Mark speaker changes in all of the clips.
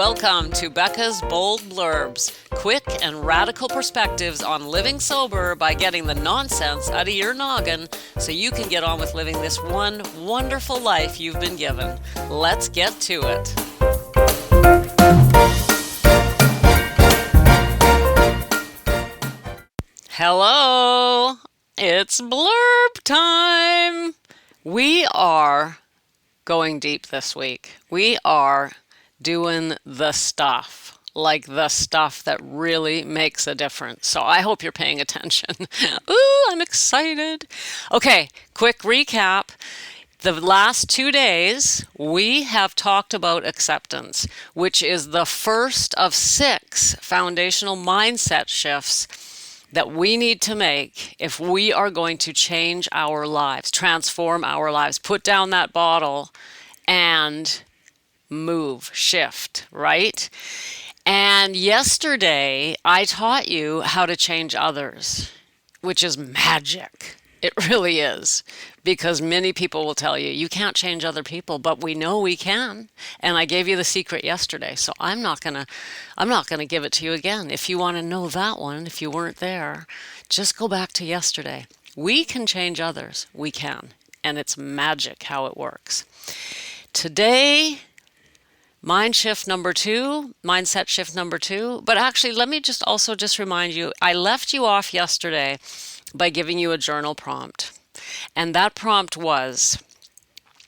Speaker 1: Welcome to Becca's Bold Blurbs, quick and radical perspectives on living sober by getting the nonsense out of your noggin so you can get on with living this one wonderful life you've been given. Let's get to it. Hello, it's blurb time. We are going deep this week. We are doing the stuff, like the stuff that really makes a difference. So I hope you're paying attention. Ooh, I'm excited. Okay, quick recap. The last 2 days, we have talked about acceptance, which is the first of 6 foundational mindset shifts that we need to make if we are going to change our lives, transform our lives, put down that bottle and move, shift, right? And yesterday, I taught you how to change others, which is magic. It really is, because many people will tell you can't change other people, but we know we can. And I gave you the secret yesterday, so I'm not gonna give it to you again. If you want to know that one, if you weren't there, just go back to yesterday. We can change others. We can, and it's magic how it works. Today, mindset shift number 2. But actually, let me just remind you, I left you off yesterday by giving you a journal prompt. And that prompt was,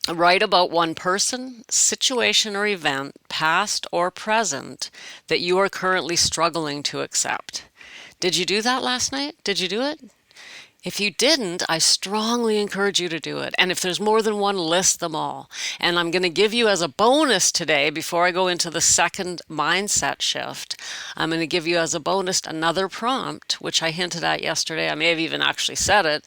Speaker 1: write about one person, situation, or event, past or present, that you are currently struggling to accept. Did you do that last night? Did you do it? If you didn't, I strongly encourage you to do it. And if there's more than one, list them all. And I'm going to give you as a bonus today, before I go into the second mindset shift, I'm going to give you as a bonus another prompt, which I hinted at yesterday. I may have even actually said it.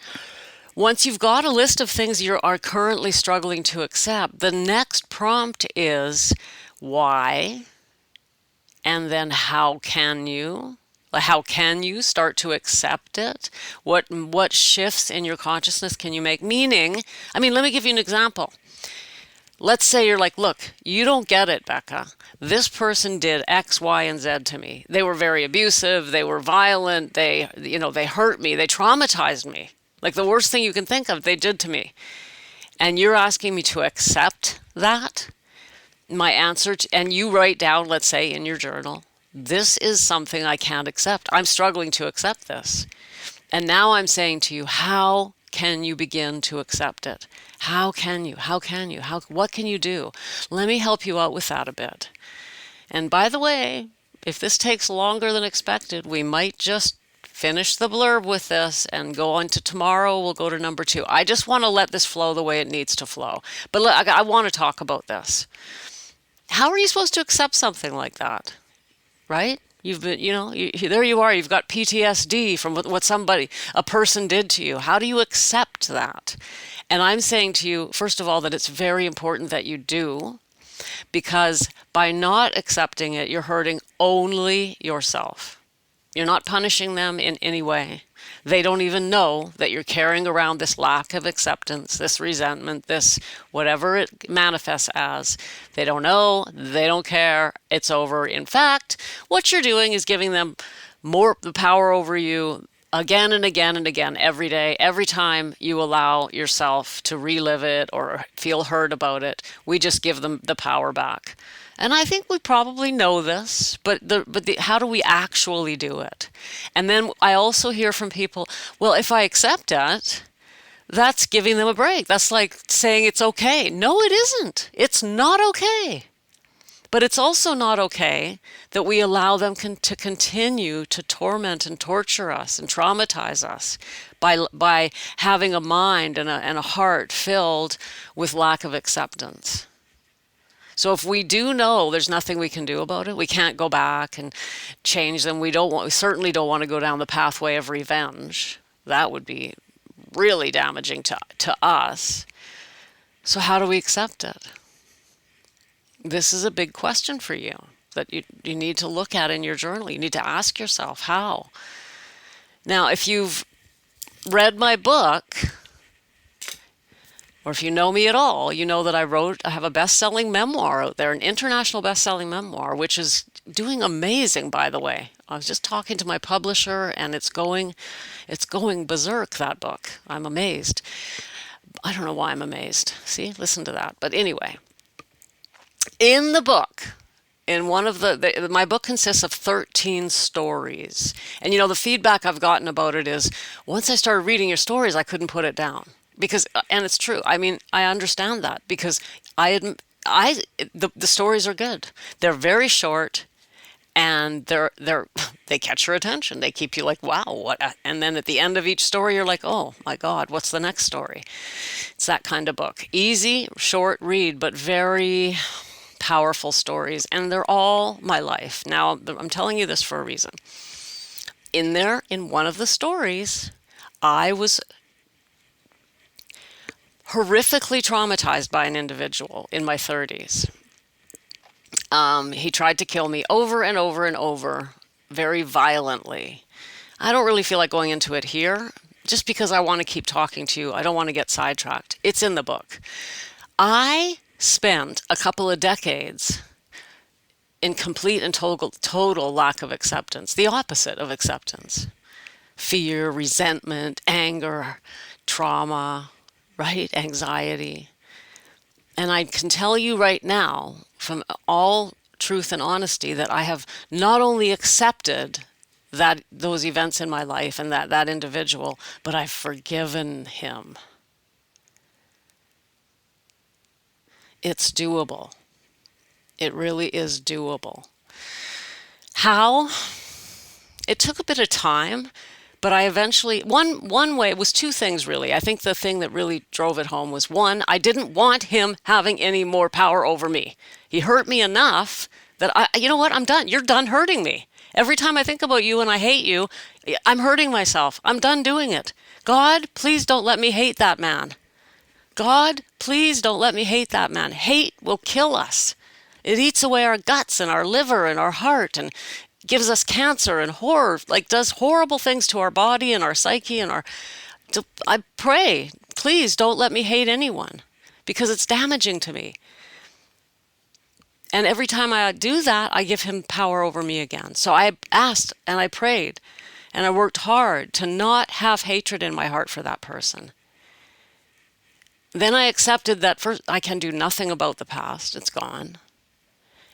Speaker 1: Once you've got a list of things you are currently struggling to accept, the next prompt is why, and then how can you? How can you start to accept it? What shifts in your consciousness can you make? Meaning, let me give you an example. Let's say you're like, look, you don't get it, Becca. This person did X, Y, and Z to me. They were very abusive. They were violent. They hurt me. They traumatized me. Like the worst thing you can think of, they did to me. And you're asking me to accept that? My answer, and you write down, let's say in your journal, this is something I can't accept. I'm struggling to accept this. And now I'm saying to you, how can you begin to accept it? How can you? What can you do? Let me help you out with that a bit. And by the way, if this takes longer than expected, we might just finish the blurb with this and go on to tomorrow. We'll go to number 2. I just want to let this flow the way it needs to flow. But I want to talk about this. How are you supposed to accept something like that? Right? You've been, there you are. You've got PTSD from what a person did to you. How do you accept that? And I'm saying to you, first of all, that it's very important that you do, because by not accepting it, you're hurting only yourself. You're not punishing them in any way. They don't even know that you're carrying around this lack of acceptance, this resentment, this whatever it manifests as. They don't know, they don't care, it's over. In fact, what you're doing is giving them more the power over you again and again and again, every day, every time you allow yourself to relive it or feel hurt about it. We just give them the power back. And I think we probably know this, but how do we actually do it? And then I also hear from people, well, if I accept it, that's giving them a break. That's like saying it's okay. No, it isn't. It's not okay. But it's also not okay that we allow them to continue to torment and torture us and traumatize us by having a mind and a heart filled with lack of acceptance. So if we do know there's nothing we can do about it, we can't go back and change them. We certainly don't want to go down the pathway of revenge. That would be really damaging to us. So how do we accept it? This is a big question for you that you need to look at in your journal. You need to ask yourself how. Now, if you've read my book, Or if you know me at all, you know that I have a best-selling memoir out there, an international best-selling memoir, which is doing amazing, by the way. I was just talking to my publisher, and it's going berserk, that book. I'm amazed. I don't know why I'm amazed. See, listen to that. But anyway, in the book, in one of my book consists of 13 stories. And the feedback I've gotten about it is once I started reading your stories, I couldn't put it down. And it's true. I mean, I understand that because the stories are good. They're very short, and they catch your attention. They keep you like, wow, what? And then at the end of each story, you're like, oh my God, what's the next story? It's that kind of book. Easy, short read, but very powerful stories, and they're all my life. Now, I'm telling you this for a reason. In one of the stories, I was horrifically traumatized by an individual in my 30s. He tried to kill me over and over and over, very violently. I don't really feel like going into it here, just because I want to keep talking to you. I don't want to get sidetracked. It's in the book. I spent a couple of decades in complete and total lack of acceptance, the opposite of acceptance. Fear, resentment, anger, trauma, right? Anxiety. And I can tell you right now, from all truth and honesty, that I have not only accepted those events in my life and that individual, but I've forgiven him. It's doable. It really is doable. How? It took a bit of time, but I eventually, one way, it was two things really. I think the thing that really drove it home was, one, I didn't want him having any more power over me. He hurt me enough that you know what, I'm done. You're done hurting me. Every time I think about you and I hate you, I'm hurting myself. I'm done doing it. God, please don't let me hate that man. God, please don't let me hate that man. Hate will kill us. It eats away our guts and our liver and our heart and gives us cancer and horror, like does horrible things to our body and our psyche and I pray, please don't let me hate anyone because it's damaging to me. And every time I do that, I give him power over me again. So I asked and I prayed and I worked hard to not have hatred in my heart for that person. Then I accepted that first, I can do nothing about the past. It's gone.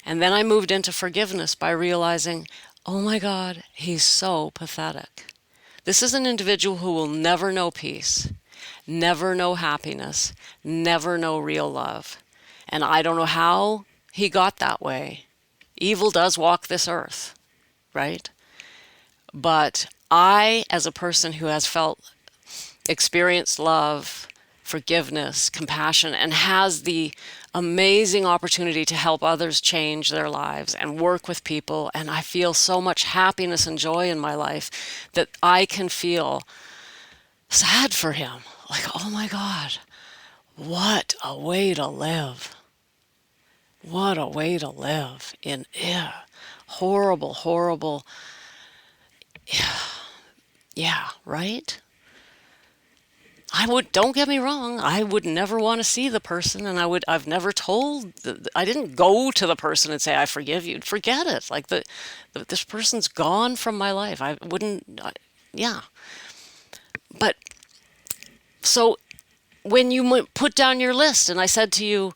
Speaker 1: And then I moved into forgiveness by realizing, oh my God, he's so pathetic. This is an individual who will never know peace, never know happiness, never know real love. And I don't know how he got that way. Evil does walk this earth, right? But I, as a person who has experienced love, forgiveness, compassion, and has the amazing opportunity to help others change their lives and work with people, and I feel so much happiness and joy in my life that I can feel sad for him. Like, oh my God, what a way to live. What a way to live in horrible, horrible, yeah, right? Don't get me wrong, I would never want to see the person, and I've never I didn't go to the person and say, I forgive you. Forget it. Like this person's gone from my life. I wouldn't, yeah. But, so when you put down your list and I said to you,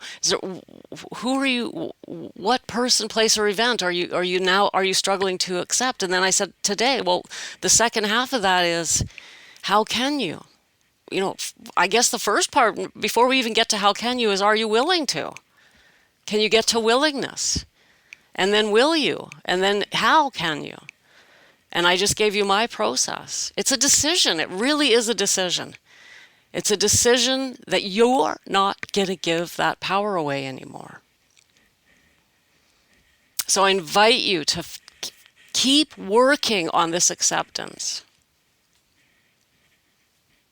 Speaker 1: who are you, what person, place, or event are you struggling to accept? And then I said today, well, the second half of that is, how can you? I guess the first part, before we even get to how can you, is are you willing to? Can you get to willingness? And then will you? And then how can you? And I just gave you my process. It's a decision. It really is a decision. It's a decision that you're not going to give that power away anymore. So I invite you to keep working on this acceptance.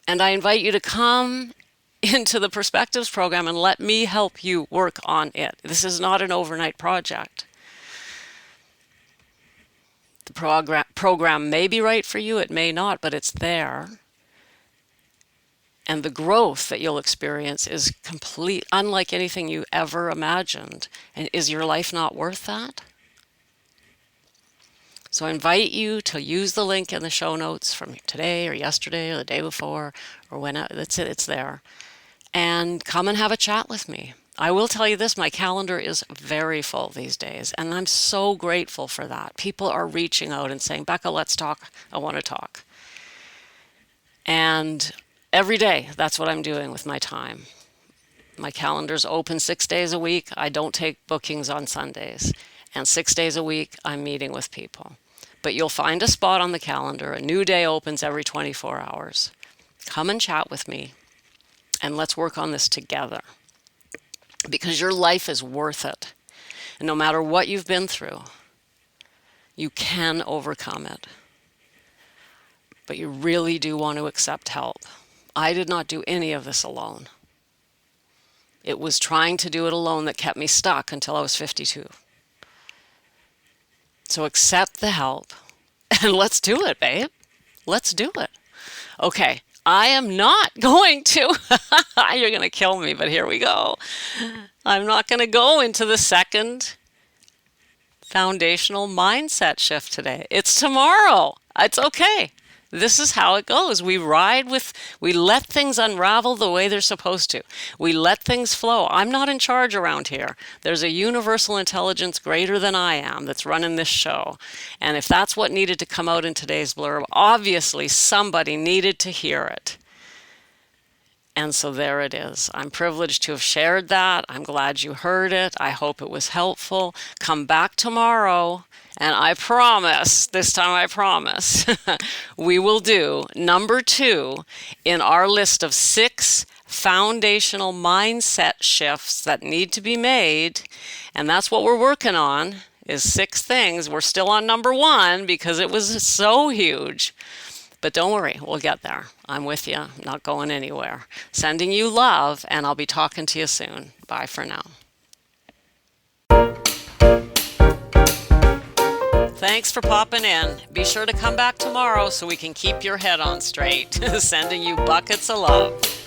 Speaker 1: And I invite you to come into the Perspectives program and let me help you work on it. This is not an overnight project. The program may be right for you, it may not, but it's there. And the growth that you'll experience is unlike anything you ever imagined. And is your life not worth that? So I invite you to use the link in the show notes from today or yesterday or the day before or whenever. That's it, it's there. And come and have a chat with me. I will tell you this, my calendar is very full these days, and I'm so grateful for that. People are reaching out and saying, Becca, let's talk. I want to talk. And every day, that's what I'm doing with my time. My calendar's open 6 days a week. I don't take bookings on Sundays. And 6 days a week, I'm meeting with people. But you'll find a spot on the calendar. A new day opens every 24 hours. Come and chat with me, and let's work on this together. Because your life is worth it. And no matter what you've been through, you can overcome it. But you really do want to accept help. I did not do any of this alone. It was trying to do it alone that kept me stuck until I was 52. So accept the help and let's do it, babe. Let's do it. Okay, I am not going to, you're going to kill me, but here we go. I'm not going to go into the second foundational mindset shift today. It's tomorrow. It's okay. This is how it goes. We let things unravel the way they're supposed to. We let things flow. I'm not in charge around here. There's a universal intelligence greater than I am that's running this show. And if that's what needed to come out in today's blurb, obviously somebody needed to hear it. And so there it is. I'm privileged to have shared that. I'm glad you heard it. I hope it was helpful. Come back tomorrow. And I promise, this time I promise, we will do number 2 in our list of 6 foundational mindset shifts that need to be made. And that's what we're working on, is 6 things. We're still on number 1 because it was so huge. But don't worry, we'll get there. I'm with you, I'm not going anywhere. Sending you love, and I'll be talking to you soon. Bye for now. Thanks for popping in. Be sure to come back tomorrow so we can keep your head on straight. Sending you buckets of love.